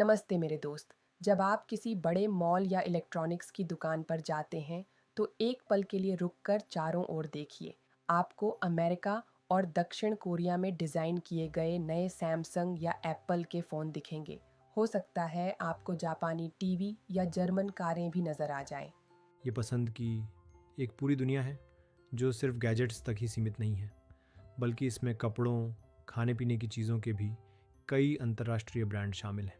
नमस्ते मेरे दोस्त। जब आप किसी बड़े मॉल या इलेक्ट्रॉनिक्स की दुकान पर जाते हैं तो एक पल के लिए रुककर चारों ओर देखिए। आपको अमेरिका और दक्षिण कोरिया में डिज़ाइन किए गए नए सैमसंग या एप्पल के फ़ोन दिखेंगे। हो सकता है आपको जापानी टीवी या जर्मन कारें भी नज़र आ जाएं। ये पसंद की एक पूरी दुनिया है जो सिर्फ गैजेट्स तक ही सीमित नहीं है, बल्कि इसमें कपड़ों, खाने पीने की चीज़ों के भी कई अंतर्राष्ट्रीय ब्रांड शामिल हैं।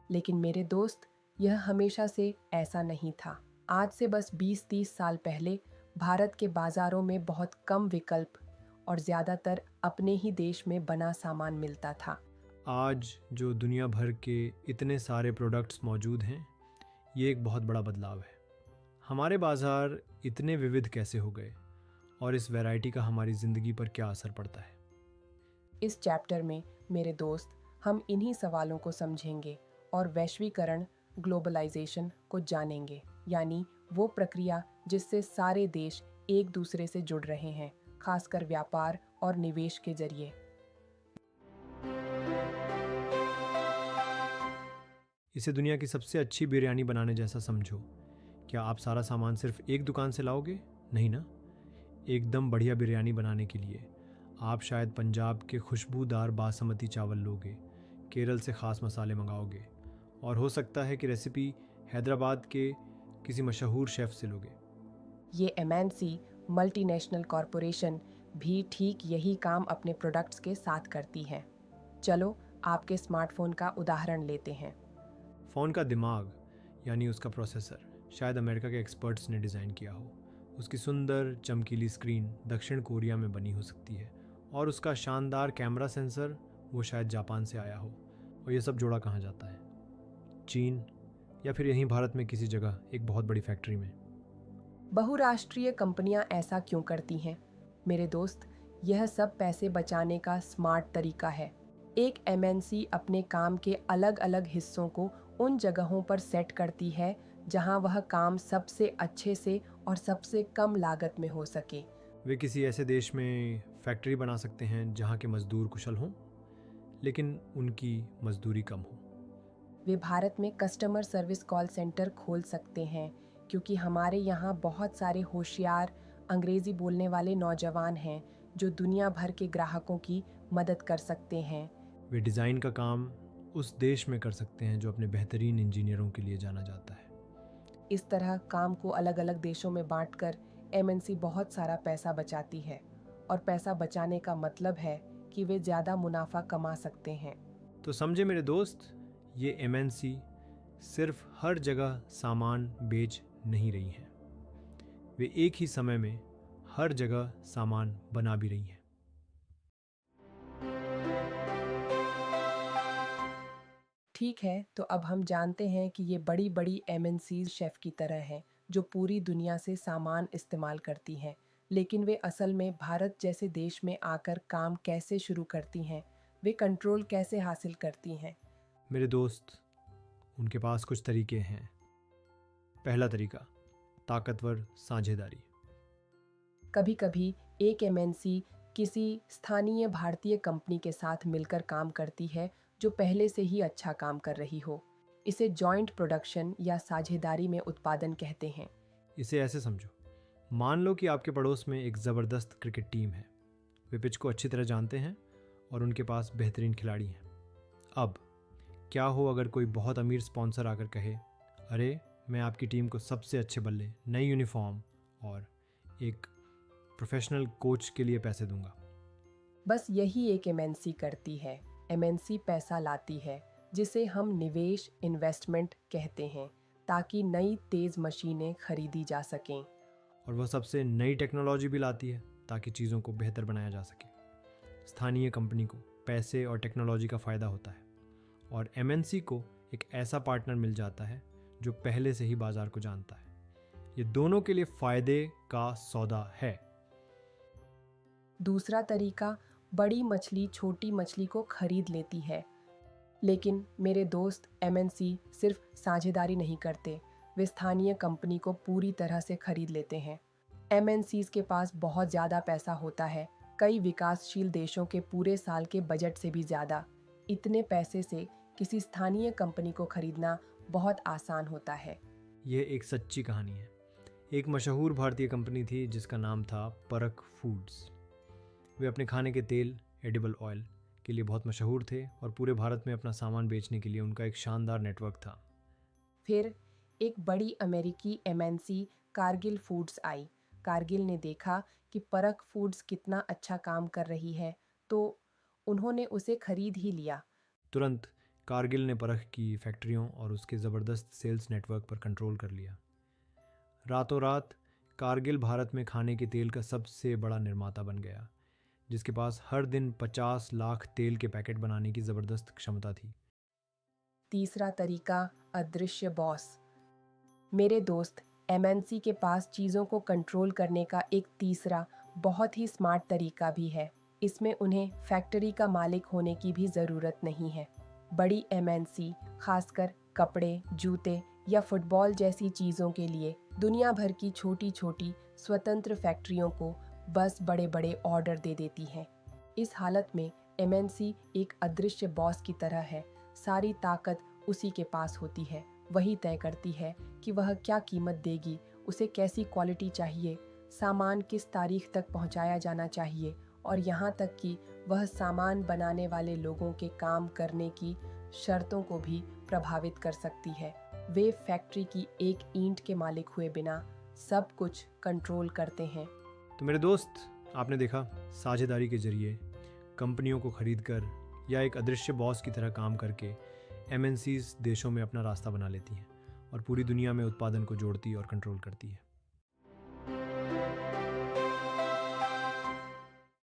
लेकिन मेरे दोस्त, यह हमेशा से ऐसा नहीं था। आज से बस 20-30 साल पहले भारत के बाज़ारों में बहुत कम विकल्प और ज़्यादातर अपने ही देश में बना सामान मिलता था। आज जो दुनिया भर के इतने सारे प्रोडक्ट्स मौजूद हैं, ये एक बहुत बड़ा बदलाव है। हमारे बाज़ार इतने विविध कैसे हो गए और इस वैरायटी का हमारी ज़िंदगी पर क्या असर पड़ता है? इस चैप्टर में मेरे दोस्त, हम इन्हीं सवालों को समझेंगे और वैश्वीकरण, ग्लोबलाइजेशन को जानेंगे, यानी वो प्रक्रिया जिससे सारे देश एक दूसरे से जुड़ रहे हैं, खासकर व्यापार और निवेश के जरिए। इसे दुनिया की सबसे अच्छी बिरयानी बनाने जैसा समझो। क्या आप सारा सामान सिर्फ एक दुकान से लाओगे? नहीं ना। एकदम बढ़िया बिरयानी बनाने के लिए आप शायद पंजाब के खुशबूदार बासमती चावल लोगे, केरल से ख़ास मसाले मंगाओगे, और हो सकता है कि रेसिपी हैदराबाद के किसी मशहूर शेफ़ से लोगे। ये एमएनसी मल्टीनेशनल कॉरपोरेशन भी ठीक यही काम अपने प्रोडक्ट्स के साथ करती हैं। चलो आपके स्मार्टफोन का उदाहरण लेते हैं। फ़ोन का दिमाग, यानी उसका प्रोसेसर, शायद अमेरिका के एक्सपर्ट्स ने डिज़ाइन किया हो। उसकी सुंदर चमकीली स्क्रीन दक्षिण कोरिया में बनी हो सकती है, और उसका शानदार कैमरा सेंसर वो शायद जापान से आया हो। और ये सब जोड़ा कहाँ जाता है? चीन, या फिर यहीं भारत में किसी जगह एक बहुत बड़ी फैक्ट्री में। बहुराष्ट्रीय कंपनियां ऐसा क्यों करती हैं? मेरे दोस्त, यह सब पैसे बचाने का स्मार्ट तरीका है। एक एमएनसी अपने काम के अलग अलग हिस्सों को उन जगहों पर सेट करती है जहां वह काम सबसे अच्छे से और सबसे कम लागत में हो सके। वे किसी ऐसे देश में फैक्ट्री बना सकते हैं जहाँ के मज़दूर कुशल हों, लेकिन उनकी मजदूरी कम हो। वे भारत में कस्टमर सर्विस कॉल सेंटर खोल सकते हैं, क्योंकि हमारे यहाँ बहुत सारे होशियार अंग्रेज़ी बोलने वाले नौजवान हैं जो दुनिया भर के ग्राहकों की मदद कर सकते हैं। वे डिज़ाइन का काम उस देश में कर सकते हैं जो अपने बेहतरीन इंजीनियरों के लिए जाना जाता है। इस तरह काम को अलग अलग देशों में बांटकर एमएनसी बहुत सारा पैसा बचाती है, और पैसा बचाने का मतलब है कि वे ज़्यादा मुनाफा कमा सकते हैं। तो समझे मेरे दोस्त, ये एमएनसी सिर्फ हर जगह सामान बेच नहीं रही हैं, वे एक ही समय में हर जगह सामान बना भी रही हैं। ठीक है, तो अब हम जानते हैं कि ये बड़ी बड़ी एमएनसीज शेफ़ की तरह हैं जो पूरी दुनिया से सामान इस्तेमाल करती हैं। लेकिन वे असल में भारत जैसे देश में आकर काम कैसे शुरू करती हैं? वे कंट्रोल कैसे हासिल करती हैं? मेरे दोस्त, उनके पास कुछ तरीके हैं। पहला तरीका, ताकतवर साझेदारी। कभी कभी एक एमएनसी किसी स्थानीय भारतीय कंपनी के साथ मिलकर काम करती है जो पहले से ही अच्छा काम कर रही हो। इसे जॉइंट प्रोडक्शन या साझेदारी में उत्पादन कहते हैं। इसे ऐसे समझो, मान लो कि आपके पड़ोस में एक ज़बरदस्त क्रिकेट टीम है। वे पिच को अच्छी तरह जानते हैं और उनके पास बेहतरीन खिलाड़ी हैं। अब क्या हो अगर कोई बहुत अमीर स्पॉन्सर आकर कहे, अरे मैं आपकी टीम को सबसे अच्छे बल्ले, नई यूनिफॉर्म और एक प्रोफेशनल कोच के लिए पैसे दूंगा। बस यही एक एमएनसी करती है। एमएनसी पैसा लाती है, जिसे हम निवेश, इन्वेस्टमेंट कहते हैं, ताकि नई तेज़ मशीनें खरीदी जा सकें। और वह सबसे नई टेक्नोलॉजी भी लाती है ताकि चीज़ों को बेहतर बनाया जा सके। स्थानीय कंपनी को पैसे और टेक्नोलॉजी का फ़ायदा होता है, और एमएनसी को एक ऐसा पार्टनर मिल जाता है जो पहले से ही बाज़ार को जानता है। ये दोनों के लिए फ़ायदे का सौदा है। दूसरा तरीका, बड़ी मछली छोटी मछली को खरीद लेती है। लेकिन मेरे दोस्त, एमएनसी सिर्फ साझेदारी नहीं करते, वे स्थानीय कंपनी को पूरी तरह से खरीद लेते हैं। एमएनसीज के पास बहुत ज़्यादा पैसा होता है, कई विकासशील देशों के पूरे साल के बजट से भी ज़्यादा। इतने पैसे से किसी स्थानीय कंपनी को खरीदना बहुत आसान होता है। यह एक सच्ची कहानी है। एक मशहूर भारतीय कंपनी थी जिसका नाम था परख फूड्स। वे अपने खाने के तेल, एडिबल ऑयल के लिए बहुत मशहूर थे और पूरे भारत में अपना सामान बेचने के लिए उनका एक शानदार नेटवर्क था। फिर एक बड़ी अमेरिकी एमएनसी कारगिल फूड्स आई। कारगिल ने देखा कि परख फूड्स कितना अच्छा काम कर रही है, तो उन्होंने उसे खरीद ही लिया। तुरंत कारगिल ने परख की फैक्ट्रियों और उसके ज़बरदस्त सेल्स नेटवर्क पर कंट्रोल कर लिया। रातों रात कारगिल भारत में खाने के तेल का सबसे बड़ा निर्माता बन गया, जिसके पास हर दिन 50 लाख तेल के पैकेट बनाने की ज़बरदस्त क्षमता थी। तीसरा तरीका, अदृश्य बॉस। मेरे दोस्त, एमएनसी के पास चीज़ों को कंट्रोल करने का एक तीसरा बहुत ही स्मार्ट तरीका भी है। इसमें उन्हें फैक्ट्री का मालिक होने की भी ज़रूरत नहीं है। बड़ी एमएनसी, खासकर कपड़े, जूते या फुटबॉल जैसी चीज़ों के लिए दुनिया भर की छोटी छोटी स्वतंत्र फैक्ट्रियों को बस बड़े बड़े ऑर्डर दे देती हैं। इस हालत में एमएनसी एक अदृश्य बॉस की तरह है। सारी ताकत उसी के पास होती है। वही तय करती है कि वह क्या कीमत देगी, उसे कैसी क्वालिटी चाहिए, सामान किस तारीख तक पहुंचाया जाना चाहिए और यहाँ तक कि वह सामान बनाने वाले लोगों के काम करने की शर्तों को भी प्रभावित कर सकती है। वे फैक्ट्री की एक ईंट के मालिक हुए बिना सब कुछ कंट्रोल करते हैं। तो मेरे दोस्त, आपने देखा, साझेदारी के जरिए कंपनियों को खरीदकर या एक अदृश्य बॉस की तरह काम करके एमएनसीज देशों में अपना रास्ता बना लेती हैं और पूरी दुनिया में उत्पादन को जोड़ती और कंट्रोल करती है।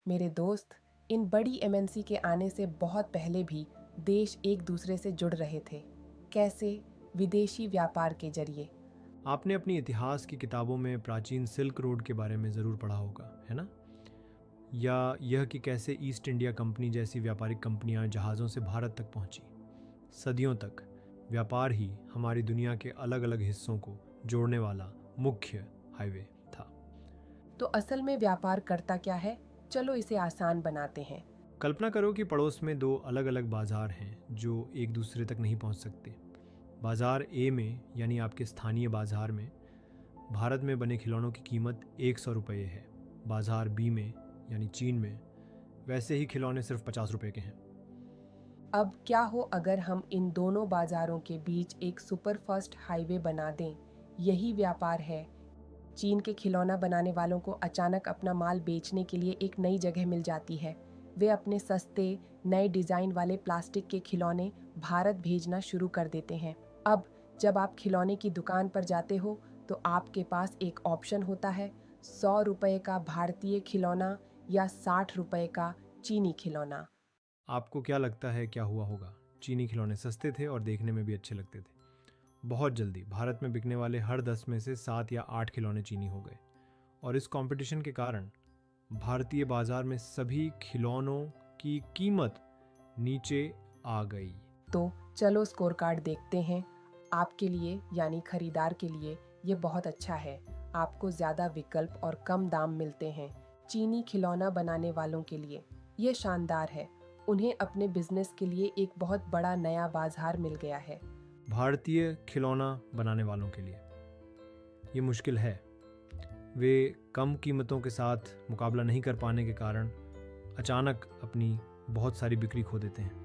मेरे दोस्त, इन बड़ी एमएनसी के आने से बहुत पहले भी देश एक दूसरे से जुड़ रहे थे। कैसे? विदेशी व्यापार के जरिए। आपने अपनी इतिहास की किताबों में प्राचीन सिल्क रोड के बारे में ज़रूर पढ़ा होगा, है ना? या यह कि कैसे ईस्ट इंडिया कंपनी जैसी व्यापारिक कंपनियां जहाज़ों से भारत तक पहुंची। सदियों तक व्यापार ही हमारी दुनिया के अलग अलग हिस्सों को जोड़ने वाला मुख्य हाईवे था। तो असल में व्यापार करता क्या है? चलो इसे आसान बनाते हैं। कल्पना करो कि पड़ोस में दो अलग अलग बाजार हैं जो एक दूसरे तक नहीं पहुंच सकते। बाजार ए में, यानी आपके स्थानीय बाजार में, भारत में बने खिलौनों की कीमत 100 रुपये है। बाजार बी में, यानी चीन में, वैसे ही खिलौने सिर्फ 50 रुपये के हैं। अब क्या हो अगर हम इन दोनों बाजारों के बीच एक सुपरफास्ट हाईवे बना दें? यही व्यापार है। चीन के खिलौना बनाने वालों को अचानक अपना माल बेचने के लिए एक नई जगह मिल जाती है। वे अपने सस्ते नए डिज़ाइन वाले प्लास्टिक के खिलौने भारत भेजना शुरू कर देते हैं। अब जब आप खिलौने की दुकान पर जाते हो तो आपके पास एक ऑप्शन होता है, 100 रुपये का भारतीय खिलौना या 60 रुपये का चीनी खिलौना। आपको क्या लगता है क्या हुआ होगा? चीनी खिलौने सस्ते थे और देखने में भी अच्छे लगते थे। बहुत जल्दी भारत में बिकने वाले हर 10 में से 7 या 8 खिलौने चीनी हो गए और इस कंपटीशन के कारण भारतीय बाजार में सभी खिलौनों की कीमत नीचे आ गई। तो चलो स्कोर कार्ड देखते हैं। आपके लिए, यानी खरीदार के लिए, ये बहुत अच्छा है। आपको ज़्यादा विकल्प और कम दाम मिलते हैं। चीनी खिलौना बनाने वालों के लिए ये शानदार है। उन्हें अपने बिजनेस के लिए एक बहुत बड़ा नया बाजार मिल गया है। भारतीय खिलौना बनाने वालों के लिए ये मुश्किल है। वे कम कीमतों के साथ मुकाबला नहीं कर पाने के कारण अचानक अपनी बहुत सारी बिक्री खो देते हैं।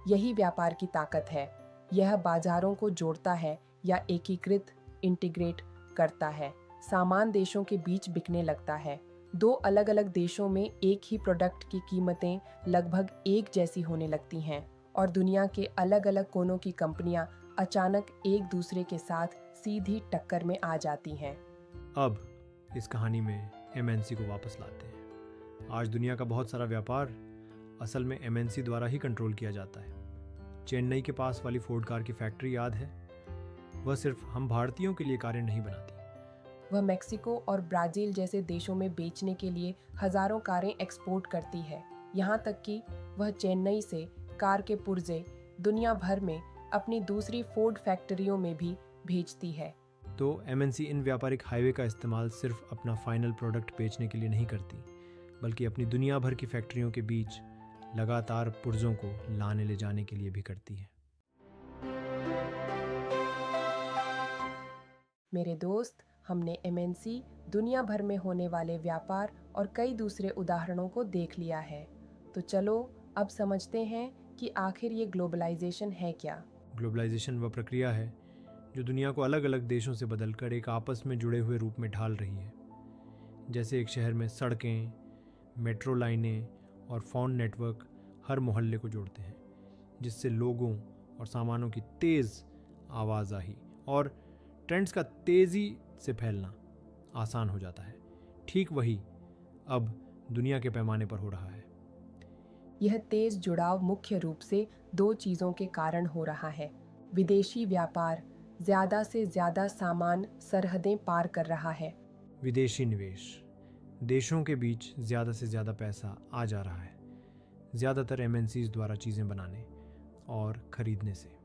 यही व्यापार की ताकत है। यह बाजारों को जोड़ता है या एकीकृत इंटीग्रेट करता है। सामान देशों के बीच बिकने लगता है। दो अलग अलग देशों में एक ही प्रोडक्ट की कीमतें लगभग एक जैसी होने लगती हैं और दुनिया के अलग अलग कोनों की कंपनियां अचानक एक दूसरे के साथ सीधी टक्कर में आ जाती हैं। अब इस कहानी में एमएनसी को वापस लाते हैं। आज दुनिया का बहुत सारा व्यापार असल में एमएनसी द्वारा ही कंट्रोल किया जाता है। चेन्नई के पास वाली फोर्ड कार की फैक्ट्री याद है? वह सिर्फ हम भारतीयों के लिए कारें नहीं बनाती। वह मेक्सिको और ब्राज़ील जैसे देशों में बेचने के लिए हजारों कारें एक्सपोर्ट करती है। यहाँ तक कि वह चेन्नई से कार के पुर्जे दुनिया भर में अपनी दूसरी फोर्ड फैक्ट्रियों में भी भेजती है। तो एमएनसी इन व्यापारिक हाईवे का इस्तेमाल सिर्फ अपना फाइनल प्रोडक्ट बेचने के लिए नहीं करती, बल्कि अपनी दुनिया भर की फैक्ट्रियों के बीच लगातार पुर्जों को लाने ले जाने के लिए भी करती है। मेरे दोस्त, हमने एमएनसी, दुनिया भर में होने वाले व्यापार और कई दूसरे उदाहरणों को देख लिया है। तो चलो अब समझते हैं कि आखिर ये ग्लोबलाइजेशन है क्या। ग्लोबलाइजेशन वह प्रक्रिया है जो दुनिया को अलग अलग देशों से बदलकर एक आपस में जुड़े हुए रूप में ढाल रही है। जैसे एक शहर में सड़कें, मेट्रो लाइनें और फ़ोन नेटवर्क हर मोहल्ले को जोड़ते हैं, जिससे लोगों और सामानों की तेज़ आवाजाही और ट्रेंड्स का तेज़ी से फैलना आसान हो जाता है। ठीक वही अब दुनिया के पैमाने पर हो रहा है। यह तेज जुड़ाव मुख्य रूप से दो चीज़ों के कारण हो रहा है। विदेशी व्यापार ज़्यादा से ज़्यादा सामान सरहदें पार कर रहा है। विदेशी निवेश, देशों के बीच ज़्यादा से ज़्यादा पैसा आ जा रहा है, ज़्यादातर एमएनसीज द्वारा चीज़ें बनाने और खरीदने से।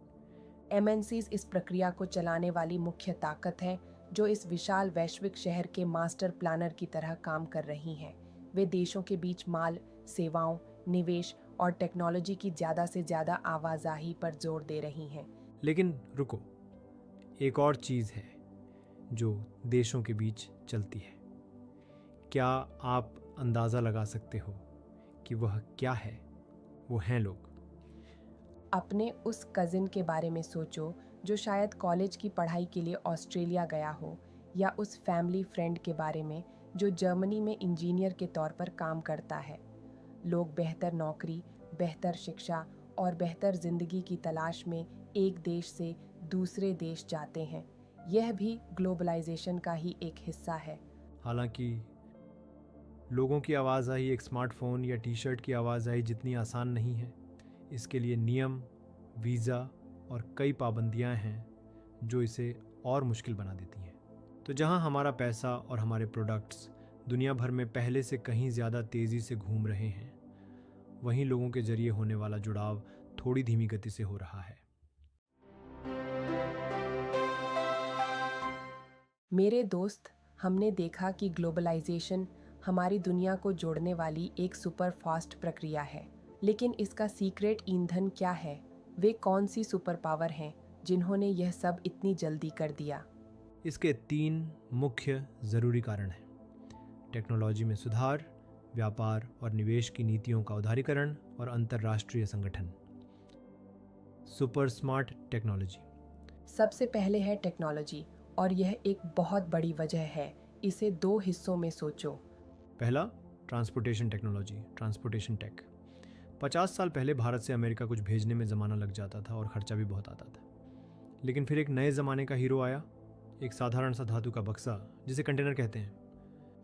एमएनसीज इस प्रक्रिया को चलाने वाली मुख्य ताकत है, जो इस विशाल वैश्विक शहर के मास्टर प्लानर की तरह काम कर रही हैं। वे देशों के बीच माल, सेवाओं, निवेश और टेक्नोलॉजी की ज़्यादा से ज़्यादा आवाजाही पर जोर दे रही हैं। लेकिन रुको, एक और चीज़ है जो देशों के बीच चलती है। क्या आप अंदाज़ा लगा सकते हो कि वह क्या है? वो हैं लोग। अपने उस कज़िन के बारे में सोचो जो शायद कॉलेज की पढ़ाई के लिए ऑस्ट्रेलिया गया हो, या उस फैमिली फ्रेंड के बारे में जो जर्मनी में इंजीनियर के तौर पर काम करता है। लोग बेहतर नौकरी, बेहतर शिक्षा और बेहतर जिंदगी की तलाश में एक देश से दूसरे देश जाते हैं। यह भी ग्लोबलाइजेशन का ही एक हिस्सा है। हालांकि लोगों की आवाजाही एक स्मार्टफोन या टी शर्ट की आवाजाही जितनी आसान नहीं है। इसके लिए नियम, वीज़ा और कई पाबंदियां हैं जो इसे और मुश्किल बना देती हैं। तो जहां हमारा पैसा और हमारे प्रोडक्ट्स दुनिया भर में पहले से कहीं ज़्यादा तेज़ी से घूम रहे हैं, वहीं लोगों के जरिए होने वाला जुड़ाव थोड़ी धीमी गति से हो रहा है। मेरे दोस्त, हमने देखा कि ग्लोबलाइजेशन हमारी दुनिया को जोड़ने वाली एक सुपर फास्ट प्रक्रिया है। लेकिन इसका सीक्रेट ईंधन क्या है? वे कौन सी सुपर पावर हैं जिन्होंने यह सब इतनी जल्दी कर दिया? इसके 3 मुख्य ज़रूरी कारण हैं: टेक्नोलॉजी में सुधार, व्यापार और निवेश की नीतियों का उदारीकरण और अंतर्राष्ट्रीय संगठन। Super smart technology. सबसे पहले है टेक्नोलॉजी, और यह एक बहुत बड़ी वजह है। इसे 2 हिस्सों में सोचो। पहला, ट्रांसपोर्टेशन टेक्नोलॉजी, ट्रांसपोर्टेशन टेक। 50 साल पहले भारत से अमेरिका कुछ भेजने में ज़माना लग जाता था और खर्चा भी बहुत आता था। लेकिन फिर एक नए ज़माने का हीरो आया, एक साधारण सा धातु का बक्सा जिसे कंटेनर कहते हैं।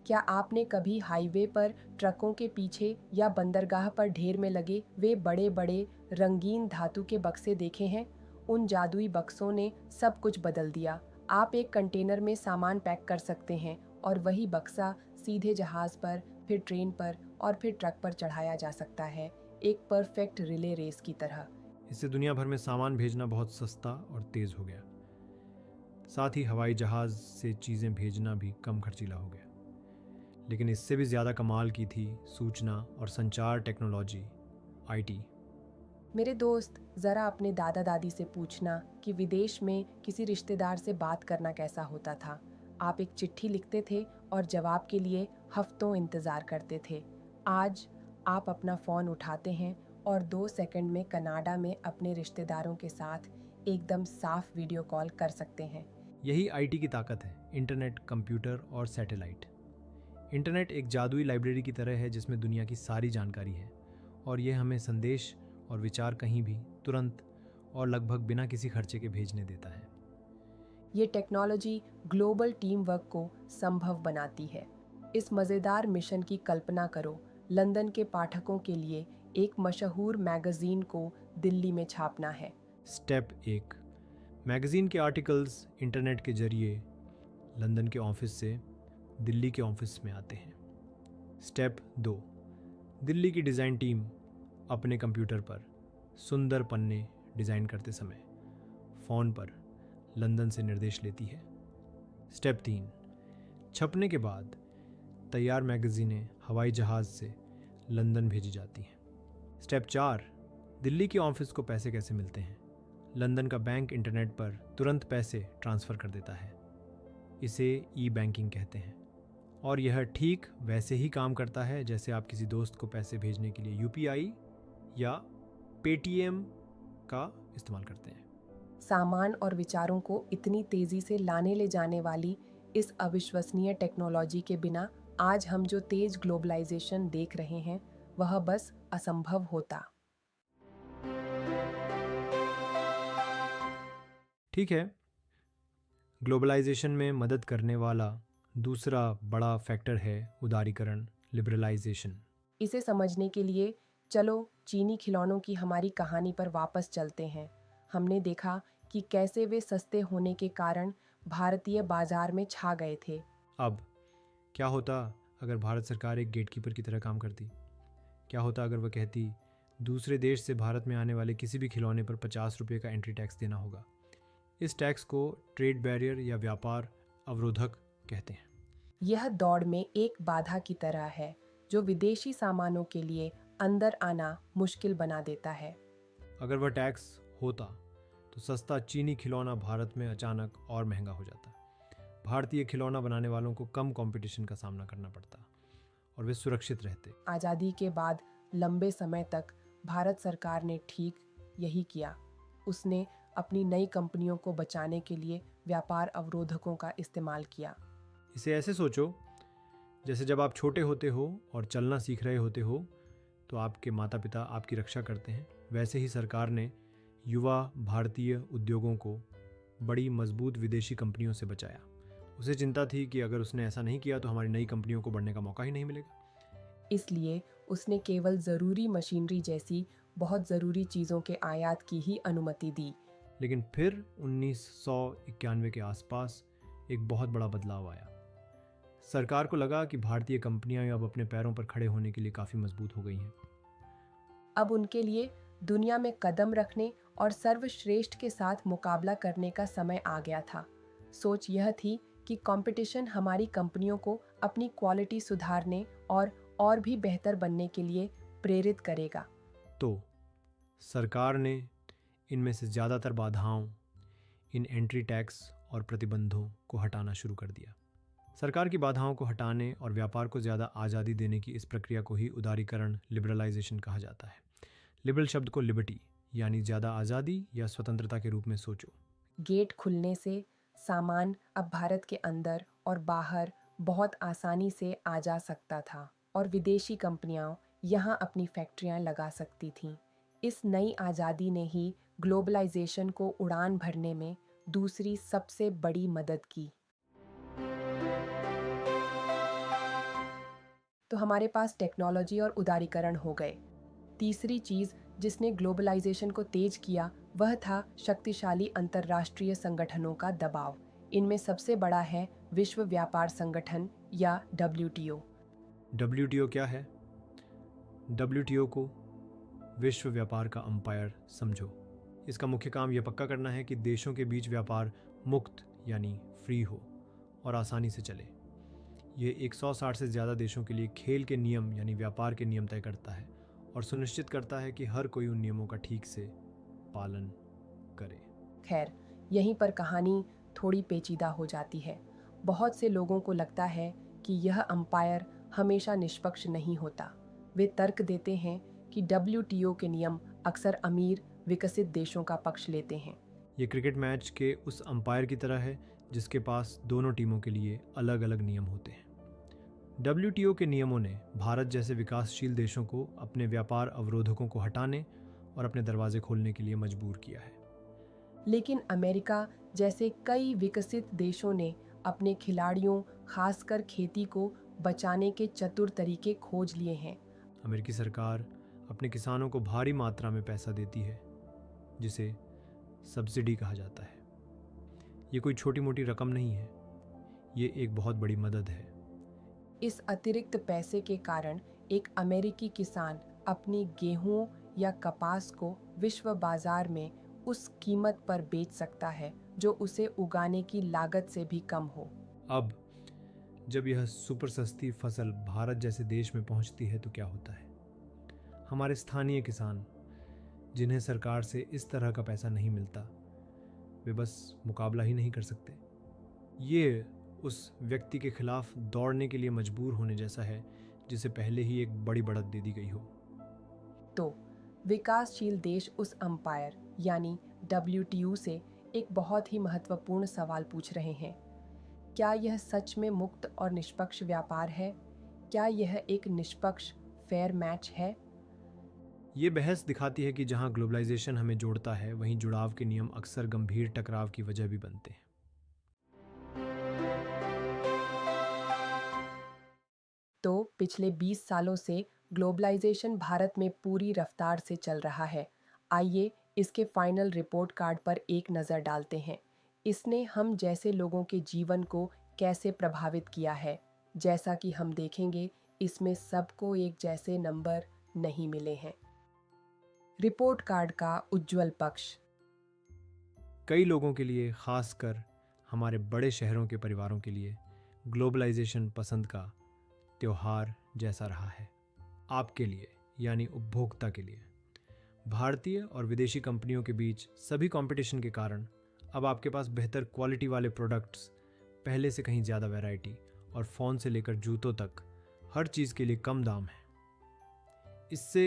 क्या आपने कभी हाईवे पर ट्रकों के पीछे या बंदरगाह पर ढेर में लगे वे बड़े बड़े रंगीन धातु के बक्से देखे हैं? उन जादुई बक्सों ने सब कुछ बदल दिया। आप एक कंटेनर में सामान पैक कर सकते हैं और वही बक्सा सीधे जहाज पर, फिर ट्रेन पर और फिर ट्रक पर चढ़ाया जा सकता है, एक परफेक्ट रिले रेस की तरह। इससे दुनिया भर में सामान भेजना बहुत सस्ता और तेज़ हो गया। साथ ही हवाई जहाज़ से चीज़ें भेजना भी कम खर्चीला हो गया। लेकिन इससे भी ज़्यादा कमाल की थी सूचना और संचार टेक्नोलॉजी, आईटी। मेरे दोस्त, ज़रा अपने दादा दादी से पूछना कि विदेश में किसी रिश्तेदार से बात करना कैसा होता था। आप एक चिट्ठी लिखते थे और जवाब के लिए हफ्तों इंतज़ार करते थे। आज आप अपना फ़ोन उठाते हैं और 2 सेकंड में कनाडा में अपने रिश्तेदारों के साथ एकदम साफ वीडियो कॉल कर सकते हैं। यही आईटी की ताकत है, इंटरनेट, कंप्यूटर और सैटेलाइट। इंटरनेट एक जादुई लाइब्रेरी की तरह है जिसमें दुनिया की सारी जानकारी है, और यह हमें संदेश और विचार कहीं भी, तुरंत और लगभग बिना किसी खर्चे के भेजने देता है। ये टेक्नोलॉजी ग्लोबल टीम वर्क को संभव बनाती है। इस मज़ेदार मिशन की कल्पना करो। लंदन के पाठकों के लिए एक मशहूर मैगज़ीन को दिल्ली में छापना है। स्टेप 1, मैगज़ीन के आर्टिकल्स इंटरनेट के जरिए लंदन के ऑफिस से दिल्ली के ऑफिस में आते हैं। स्टेप 2, दिल्ली की डिज़ाइन टीम अपने कंप्यूटर पर सुंदर पन्ने डिज़ाइन करते समय फ़ोन पर लंदन से निर्देश लेती है। स्टेप 3, छपने के बाद तैयार मैगज़ीनें हवाई जहाज़ से लंदन भेजी जाती हैं। स्टेप 4, दिल्ली के ऑफिस को पैसे कैसे मिलते हैं। लंदन का बैंक इंटरनेट पर तुरंत पैसे ट्रांसफ़र कर देता है। इसे ई बैंकिंग कहते हैं और यह ठीक वैसे ही काम करता है जैसे आप किसी दोस्त को पैसे भेजने के लिए यूपीआई या पेटीएम का इस्तेमाल करते हैं। सामान और विचारों को इतनी तेजी से लाने ले जाने वाली इस अविश्वसनीय टेक्नोलॉजी के बिना आज हम जो तेज ग्लोबलाइजेशन देख रहे हैं वह बस असंभव होता। ठीक है, ग्लोबलाइजेशन में मदद करने वाला दूसरा बड़ा फैक्टर है उदारीकरण, लिबरलाइजेशन। इसे समझने के लिए चलो चीनी खिलौनों की हमारी कहानी पर वापस चलते हैं। हमने देखा कि कैसे वे सस्ते होने के कारण भारतीय बाजार में छा गए थे। अब क्या होता अगर भारत सरकार एक गेटकीपर की तरह काम करती? क्या होता अगर वह कहती दूसरे देश से भारत में आने वाले किसी भी खिलौने पर 50 रुपये का एंट्री टैक्स देना होगा? इस टैक्स को ट्रेड बैरियर या व्यापार अवरोधक कहते हैं। यह दौड़ में एक बाधा की तरह है जो विदेशी सामानों के लिए अंदर आना मुश्किल बना देता है। अगर वह टैक्स होता तो सस्ता चीनी खिलौना भारत में अचानक और महंगा हो जाता। भारतीय खिलौना बनाने वालों को कम कंपटीशन का सामना करना पड़ता और वे सुरक्षित रहते। आज़ादी के बाद लंबे समय तक भारत सरकार ने ठीक यही किया। उसने अपनी नई कंपनियों को बचाने के लिए व्यापार अवरोधकों का इस्तेमाल किया। इसे ऐसे सोचो जैसे जब आप छोटे होते हो और चलना सीख रहे होते हो तो आपके माता पिता आपकी रक्षा करते हैं। वैसे ही सरकार ने युवा भारतीय उद्योगों को बड़ी मजबूत विदेशी कंपनियों से बचाया। उसे चिंता थी कि अगर उसने ऐसा नहीं किया तो हमारी नई कंपनियों को बढ़ने का मौका ही नहीं मिलेगा। इसलिए उसने केवल ज़रूरी मशीनरी जैसी बहुत ज़रूरी चीज़ों के आयात की ही अनुमति दी। लेकिन फिर 1991 के आसपास एक बहुत बड़ा बदलाव आया। सरकार को लगा कि भारतीय कंपनियां अब अपने पैरों पर खड़े होने के लिए काफ़ी मजबूत हो गई हैं। अब उनके लिए दुनिया में कदम रखने और सर्वश्रेष्ठ के साथ मुकाबला करने का समय आ गया था। सोच यह थी कि कंपटीशन हमारी कंपनियों को अपनी क्वालिटी सुधारने और भी बेहतर बनने के लिए प्रेरित करेगा। तो सरकार ने इनमें से ज़्यादातर बाधाओं, इन एंट्री टैक्स और प्रतिबंधों को हटाना शुरू कर दिया। सरकार की बाधाओं को हटाने और व्यापार को ज़्यादा आज़ादी देने की इस प्रक्रिया को ही उदारीकरण, लिबरलाइजेशन कहा जाता है। लिबरल शब्द को लिबर्टी यानी ज़्यादा आज़ादी या स्वतंत्रता के रूप में सोचो। गेट खुलने से सामान अब भारत के अंदर और बाहर बहुत आसानी से आ जा सकता था और विदेशी कंपनियां यहां अपनी फैक्ट्रियां लगा सकती थीं। इस नई आज़ादी ने ही ग्लोबलाइजेशन को उड़ान भरने में दूसरी सबसे बड़ी मदद की। तो हमारे पास टेक्नोलॉजी और उदारीकरण हो गए। तीसरी चीज़ जिसने ग्लोबलाइजेशन को तेज किया वह था शक्तिशाली अंतर्राष्ट्रीय संगठनों का दबाव। इनमें सबसे बड़ा है विश्व व्यापार संगठन या WTO। WTO क्या है? WTO को विश्व व्यापार का अंपायर समझो। इसका मुख्य काम यह पक्का करना है कि देशों के बीच व्यापार मुक्त यानी फ्री हो और आसानी से चले। ये 160 से ज़्यादा देशों के लिए खेल के नियम यानी व्यापार के नियम तय करता है और सुनिश्चित करता है कि हर कोई उन नियमों का ठीक से पालन करे। खैर, यहीं पर कहानी थोड़ी पेचीदा हो जाती है। बहुत से लोगों को लगता है कि यह अंपायर हमेशा निष्पक्ष नहीं होता। वे तर्क देते हैं कि WTO के नियम अक्सर अमीर विकसित देशों का पक्ष लेते हैं। ये क्रिकेट मैच के उस अंपायर की तरह है जिसके पास दोनों टीमों के लिए अलग अलग नियम होते हैं। WTO के नियमों ने भारत जैसे विकासशील देशों को अपने व्यापार अवरोधकों को हटाने और अपने दरवाजे खोलने के लिए मजबूर किया है। लेकिन अमेरिका जैसे कई विकसित देशों ने अपने खिलाड़ियों, खासकर खेती को बचाने के चतुर तरीके खोज लिए हैं। अमेरिकी सरकार अपने किसानों को भारी मात्रा में पैसा देती है जिसे सब्सिडी कहा जाता है। ये कोई छोटी मोटी रकम नहीं है, ये एक बहुत बड़ी मदद है। इस अतिरिक्त पैसे के कारण एक अमेरिकी किसान अपनी गेहूं या कपास को विश्व बाजार में उस कीमत पर बेच सकता है जो उसे उगाने की लागत से भी कम हो। अब जब यह सुपर सस्ती फसल भारत जैसे देश में पहुंचती है तो क्या होता है? हमारे स्थानीय किसान जिन्हें सरकार से इस तरह का पैसा नहीं मिलता, वे बस मुकाबला ही नहीं कर सकते। ये उस व्यक्ति के खिलाफ दौड़ने के लिए मजबूर होने जैसा है जिसे पहले ही एक बड़ी बढ़त दे दी गई हो। तो विकासशील देश उस अंपायर यानी WTO से एक बहुत ही महत्वपूर्ण सवाल पूछ रहे हैं। क्या यह सच में मुक्त और निष्पक्ष व्यापार है? क्या यह एक निष्पक्ष फेयर मैच है? ये बहस दिखाती है कि जहां ग्लोबलाइजेशन हमें जोड़ता है, वहीं जुड़ाव के नियम अक्सर गंभीर टकराव की वजह भी बनते हैं। तो पिछले 20 सालों से ग्लोबलाइजेशन भारत में पूरी रफ्तार से चल रहा है। आइए इसके फाइनल रिपोर्ट कार्ड पर एक नज़र डालते हैं। इसने हम जैसे लोगों के जीवन को कैसे प्रभावित किया है। जैसा कि हम देखेंगे, इसमें सबको एक जैसे नंबर नहीं मिले हैं। रिपोर्ट कार्ड का उज्जवल पक्ष। कई लोगों के लिए, खासकर हमारे बड़े शहरों के परिवारों के लिए, ग्लोबलाइजेशन पसंद का त्योहार जैसा रहा है। आपके लिए यानी उपभोक्ता के लिए, भारतीय और विदेशी कंपनियों के बीच सभी कंपटीशन के कारण अब आपके पास बेहतर क्वालिटी वाले प्रोडक्ट्स, पहले से कहीं ज़्यादा वैरायटी और फ़ोन से लेकर जूतों तक हर चीज़ के लिए कम दाम है। इससे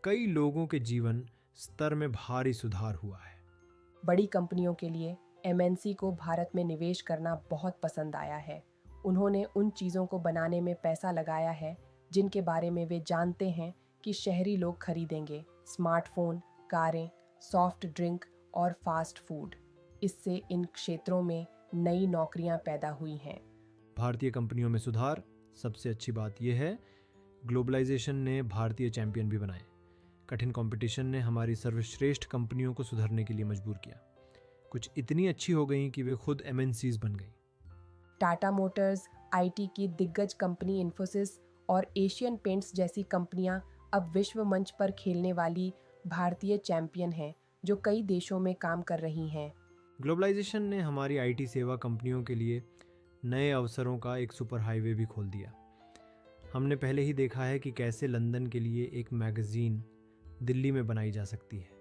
कई लोगों के जीवन स्तर में भारी सुधार हुआ है। बड़ी कंपनियों के लिए MNC को भारत में निवेश करना बहुत पसंद आया है। उन्होंने उन चीज़ों को बनाने में पैसा लगाया है जिनके बारे में वे जानते हैं कि शहरी लोग खरीदेंगे: स्मार्टफोन, कारें, सॉफ्ट ड्रिंक और फास्ट फूड। इससे इन क्षेत्रों में नई नौकरियां पैदा हुई हैं। भारतीय कंपनियों में सुधार, सबसे अच्छी बात यह है, ग्लोबलाइजेशन ने भारतीय चैंपियन भी बनाए। कठिन कंपटीशन ने हमारी सर्वश्रेष्ठ कंपनियों को सुधरने के लिए मजबूर किया। कुछ इतनी अच्छी हो गई कि वे खुद MNCs बन गई। टाटा मोटर्स, IT की दिग्गज कंपनी इन्फोसिस और एशियन पेंट्स जैसी कंपनियां अब विश्व मंच पर खेलने वाली भारतीय चैंपियन हैं, जो कई देशों में काम कर रही हैं। ग्लोबलाइजेशन ने हमारी IT सेवा कंपनियों के लिए नए अवसरों का एक सुपर हाईवे भी खोल दिया। हमने पहले ही देखा है कि कैसे लंदन के लिए एक मैगजीन दिल्ली में बनाई जा सकती है।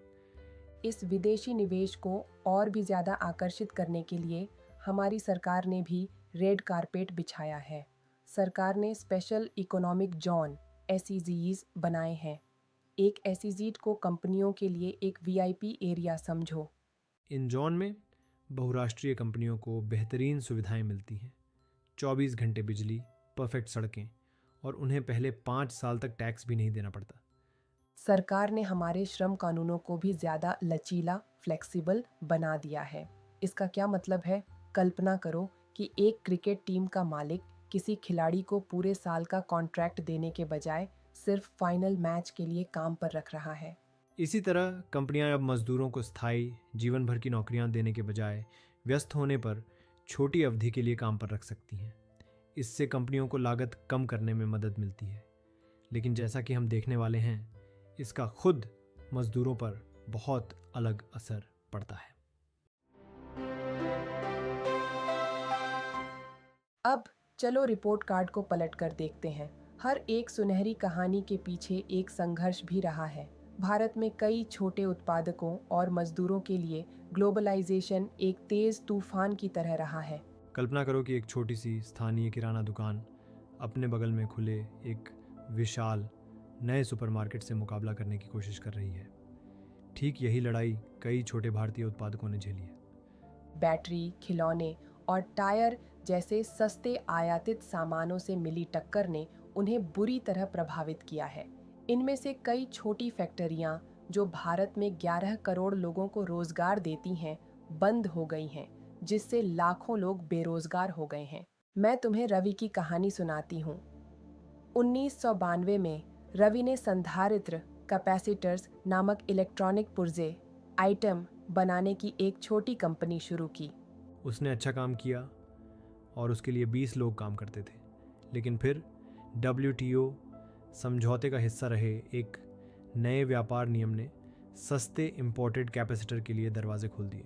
इस विदेशी निवेश को और भी ज़्यादा आकर्षित करने के लिए हमारी सरकार ने भी रेड कारपेट बिछाया है। सरकार ने स्पेशल इकोनॉमिक जोन SEZs बनाए हैं। एक SEZ को कंपनियों के लिए एक VIP एरिया समझो। इन जोन में बहुराष्ट्रीय कंपनियों को बेहतरीन सुविधाएं मिलती हैं: 24 घंटे बिजली, परफेक्ट सड़कें, और उन्हें पहले 5 साल तक टैक्स भी नहीं देना पड़ता। सरकार ने हमारे श्रम कानूनों को भी ज़्यादा लचीला, फ्लेक्सिबल बना दिया है। इसका क्या मतलब है? कल्पना करो कि एक क्रिकेट टीम का मालिक किसी खिलाड़ी को पूरे साल का कॉन्ट्रैक्ट देने के बजाय सिर्फ फाइनल मैच के लिए काम पर रख रहा है। इसी तरह कंपनियां अब मजदूरों को स्थायी जीवन भर की नौकरियां देने के बजाय व्यस्त होने पर छोटी अवधि के लिए काम पर रख सकती हैं। इससे कंपनियों को लागत कम करने में मदद मिलती है, लेकिन जैसा कि हम देखने वाले हैं, इसका खुद मजदूरों पर बहुत अलग असर पड़ता है। अब चलो रिपोर्ट कार्ड को पलट कर देखते हैं। हर एक सुनहरी कहानी के पीछे एक संघर्ष भी रहा है। भारत में कई छोटे उत्पादकों और मजदूरों के लिए ग्लोबलाइजेशन एक तेज तूफान की तरह रहा है। कल्पना करो कि एक छोटी सी स्थानीय किराना दुकान अपने बगल में खुले एक विशाल नए सुपरमार्केट से मुकाबला करने की कोशिश कर रही है। ठीक यही लड़ाई कई छोटे भारतीय उत्पादकों ने झेली है। बैटरी, खिलौने और टायर जैसे सस्ते आयातित सामानों से मिली टक्कर ने उन्हें बुरी तरह प्रभावित किया है। इनमें से कई छोटी फैक्ट्रियां जो भारत में 11 करोड़ लोगों को रोजगार देती हैं, बंद हो गई हैं, जिससे लाखों लोग बेरोजगार हो गए हैं। मैं तुम्हें रवि की कहानी सुनाती हूँ। 1992 में रवि ने संधारित्र कैपेसिटर्स नामक इलेक्ट्रॉनिक पुर्जे आइटम बनाने की एक छोटी कंपनी शुरू की। उसने अच्छा काम किया और उसके लिए 20 लोग काम करते थे, लेकिन फिर WTO समझौते का हिस्सा रहे एक नए व्यापार नियम ने सस्ते इंपोर्टेड कैपेसिटर के लिए दरवाजे खोल दिए।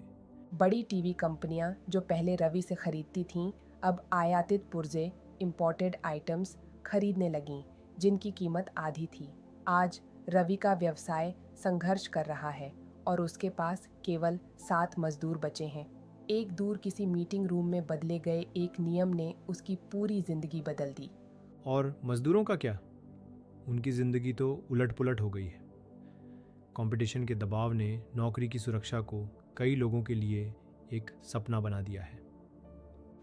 बड़ी टीवी कंपनियां जो पहले रवि से खरीदती थीं, अब आयातित पुर्जे, इंपोर्टेड आइटम्स खरीदने लगीं, जिनकी कीमत आधी थी। आज रवि का व्यवसाय संघर्ष कर रहा है और उसके पास केवल 7 मजदूर बचे हैं। एक दूर किसी मीटिंग रूम में बदले गए एक नियम ने उसकी पूरी जिंदगी बदल दी। और मज़दूरों का क्या? उनकी ज़िंदगी तो उलट पुलट हो गई है। कंपटीशन के दबाव ने नौकरी की सुरक्षा को कई लोगों के लिए एक सपना बना दिया है।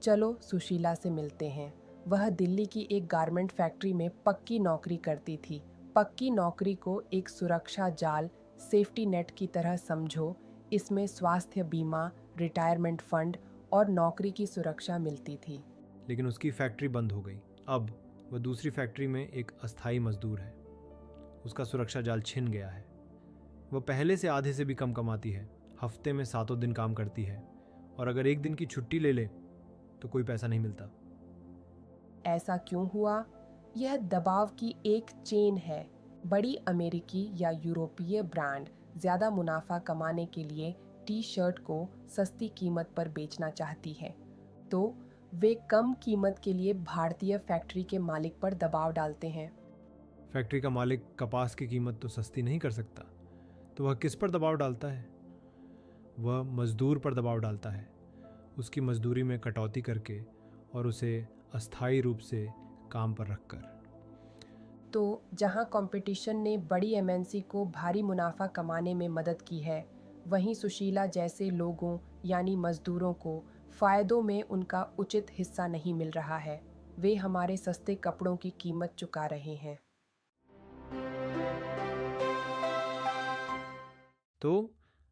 चलो सुशीला से मिलते हैं। वह दिल्ली की एक गारमेंट फैक्ट्री में पक्की नौकरी करती थी। पक्की नौकरी को एक सुरक्षा जाल, सेफ्टी नेट की तरह समझो। इसमें स्वास्थ्य बीमा, रिटायरमेंट फंड और नौकरी की सुरक्षा मिलती थी। लेकिन उसकी फैक्ट्री बंद हो गई। अब वह दूसरी फैक्ट्री में एक अस्थाई मजदूर है। उसका सुरक्षा जाल छिन गया है। वह पहले से आधे से भी कम कमाती है, हफ्ते में 7 दिन काम करती है, और अगर एक दिन की छुट्टी ले ले तो कोई पैसा नहीं मिलता। ऐसा क्यों हुआ? यह दबाव की एक चेन है। बड़ी अमेरिकी या यूरोपीय ब्रांड ज़्यादा मुनाफा कमाने के लिए टी शर्ट को सस्ती कीमत पर बेचना चाहती है, तो वे कम कीमत के लिए भारतीय फैक्ट्री के मालिक पर दबाव डालते हैं। फैक्ट्री का मालिक कपास की कीमत तो सस्ती नहीं कर सकता, तो वह किस पर दबाव डालता है? वह मजदूर पर दबाव डालता है, उसकी मजदूरी में कटौती करके और उसे अस्थायी रूप से काम पर रखकर। तो जहां कंपटीशन ने बड़ी एमएनसी को भारी मुनाफा कमाने में मदद की है, वहीं सुशीला जैसे लोगों यानी मजदूरों को फायदों में उनका उचित हिस्सा नहीं मिल रहा है। वे हमारे सस्ते कपड़ों की कीमत चुका रहे हैं। तो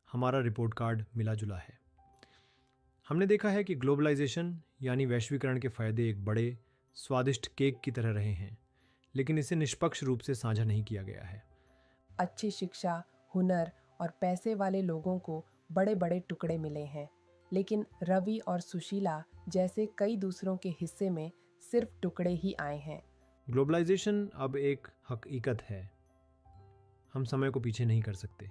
हमारा रिपोर्ट कार्ड मिला जुला है। हमने देखा है कि ग्लोबलाइजेशन यानी वैश्वीकरण के फायदे एक बड़े स्वादिष्ट केक की तरह रहे हैं, लेकिन इसे निष्पक्ष रूप से साझा नहीं किया गया है। अच्छी शिक्षा, हुनर और पैसे वाले लोगों को बड़े बड़े टुकड़े मिले हैं, लेकिन रवि और सुशीला जैसे कई दूसरों के हिस्से में सिर्फ टुकड़े ही आए हैं। ग्लोबलाइजेशन अब एक हकीकत है। हम समय को पीछे नहीं कर सकते।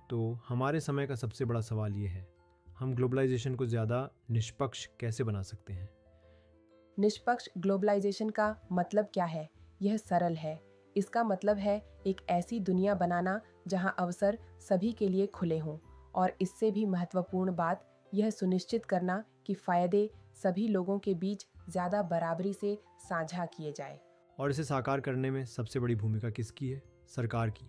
तो हमारे समय का सबसे बड़ा सवाल ये है, हम ग्लोबलाइजेशन को ज़्यादा निष्पक्ष कैसे बना सकते हैं? निष्पक्ष ग्लोबलाइजेशन का मतलब क्या है? यह सरल है। इसका मतलब है एक ऐसी दुनिया बनाना जहां अवसर सभी के लिए खुले हों, और इससे भी महत्वपूर्ण बात यह सुनिश्चित करना कि फायदे सभी लोगों के बीच ज़्यादा बराबरी से साझा किए जाए। और इसे साकार करने में सबसे बड़ी भूमिका किसकी है? सरकार की।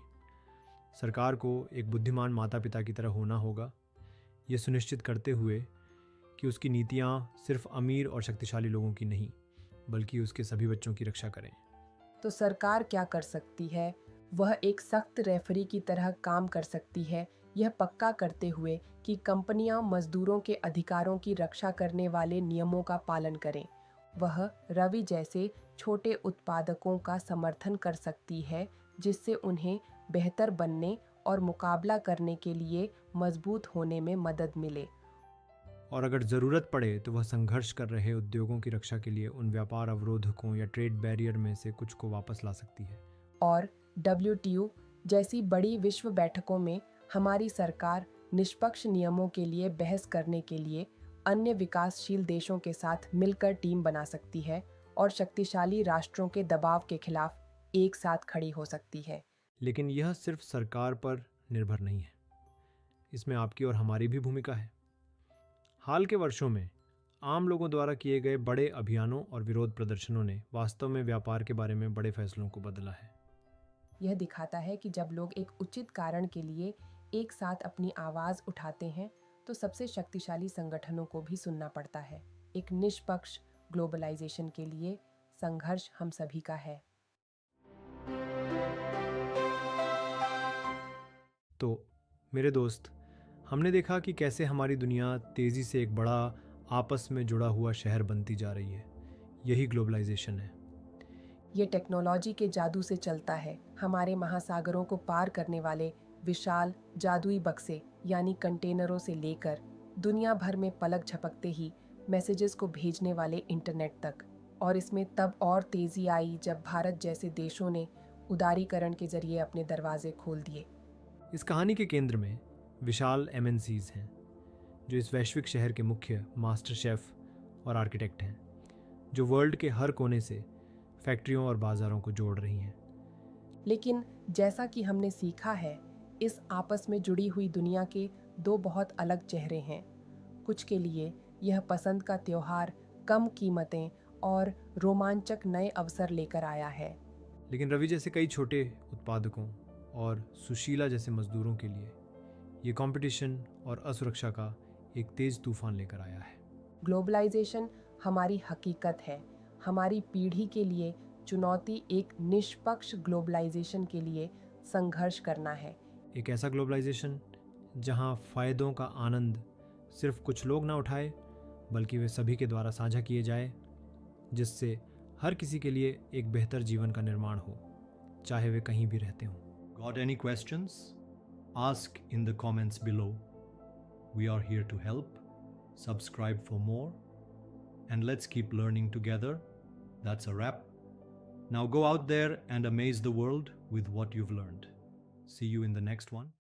सरकार को एक बुद्धिमान माता पिता की तरह होना होगा, ये सुनिश्चित करते हुए कि उसकी नीतियाँ सिर्फ अमीर और शक्तिशाली लोगों की नहीं, बल्कि उसके सभी बच्चों की रक्षा करें। तो सरकार क्या कर सकती है? वह एक सख्त रेफरी की तरह काम कर सकती है, यह पक्का करते हुए कि कंपनियां मजदूरों के अधिकारों की रक्षा करने वाले नियमों का पालन करें। वह रवि जैसे छोटे उत्पादकों का समर्थन कर सकती है, जिससे उन्हें बेहतर बनने और मुकाबला करने के लिए मजबूत होने में मदद मिले। और अगर ज़रूरत पड़े तो वह संघर्ष कर रहे उद्योगों की रक्षा के लिए उन व्यापार अवरोधकों या ट्रेड बैरियर में से कुछ को वापस ला सकती है। और WTO जैसी बड़ी विश्व बैठकों में हमारी सरकार निष्पक्ष नियमों के लिए बहस करने के लिए अन्य विकासशील देशों के साथ मिलकर टीम बना सकती है और शक्तिशाली राष्ट्रों के दबाव के खिलाफ एक साथ खड़ी हो सकती है। लेकिन यह सिर्फ सरकार पर निर्भर नहीं है, इसमें आपकी और हमारी भी भूमिका है। हाल के वर्षों में आम लोगों द्वारा किए गए बड़े अभियानों और विरोध प्रदर्शनों ने वास्तव में व्यापार के बारे में बड़े फैसलों को बदला है। यह दिखाता है कि जब लोग एक उचित कारण के लिए एक साथ अपनी आवाज़ उठाते हैं, तो सबसे शक्तिशाली संगठनों को भी सुनना पड़ता है। एक निष्पक्ष ग्लोबलाइजेशन के लिए संघर्ष हम सभी का है। तो मेरे दोस्त, हमने देखा कि कैसे हमारी दुनिया तेज़ी से एक बड़ा आपस में जुड़ा हुआ शहर बनती जा रही है। यही ग्लोबलाइजेशन है। ये टेक्नोलॉजी के जादू से चलता है। हमारे महासागरों को पार करने वाले विशाल जादुई बक्से यानी कंटेनरों से लेकर दुनिया भर में पलक झपकते ही मैसेजेस को भेजने वाले इंटरनेट तक। और इसमें तब और तेज़ी आई जब भारत जैसे देशों ने उदारीकरण के जरिए अपने दरवाजे खोल दिए। इस कहानी के केंद्र में विशाल MNCs हैं, जो इस वैश्विक शहर के मुख्य मास्टर शेफ और आर्किटेक्ट हैं, जो वर्ल्ड के हर कोने से फैक्ट्रियों और बाज़ारों को जोड़ रही हैं। लेकिन जैसा कि हमने सीखा है, इस आपस में जुड़ी हुई दुनिया के दो बहुत अलग चेहरे हैं। कुछ के लिए यह पसंद का त्योहार कम कीमतें और रोमांचक नए अवसर लेकर आया है। लेकिन रवि जैसे कई छोटे उत्पादकों और सुशीला जैसे मजदूरों के लिए ये कंपटीशन और असुरक्षा का एक तेज तूफान लेकर आया है। ग्लोबलाइजेशन हमारी हकीकत है। हमारी पीढ़ी के लिए चुनौती एक निष्पक्ष ग्लोबलाइजेशन के लिए संघर्ष करना है। एक ऐसा ग्लोबलाइजेशन जहां फ़ायदों का आनंद सिर्फ कुछ लोग ना उठाए, बल्कि वे सभी के द्वारा साझा किए जाए, जिससे हर किसी के लिए एक बेहतर जीवन का निर्माण हो, चाहे वे कहीं भी रहते हों। Got any questions? Ask in the comments below. We are here to help. Subscribe for more. And let's keep learning together. That's a wrap. Now go out there and amaze the world with what you've learned. See you in the next one.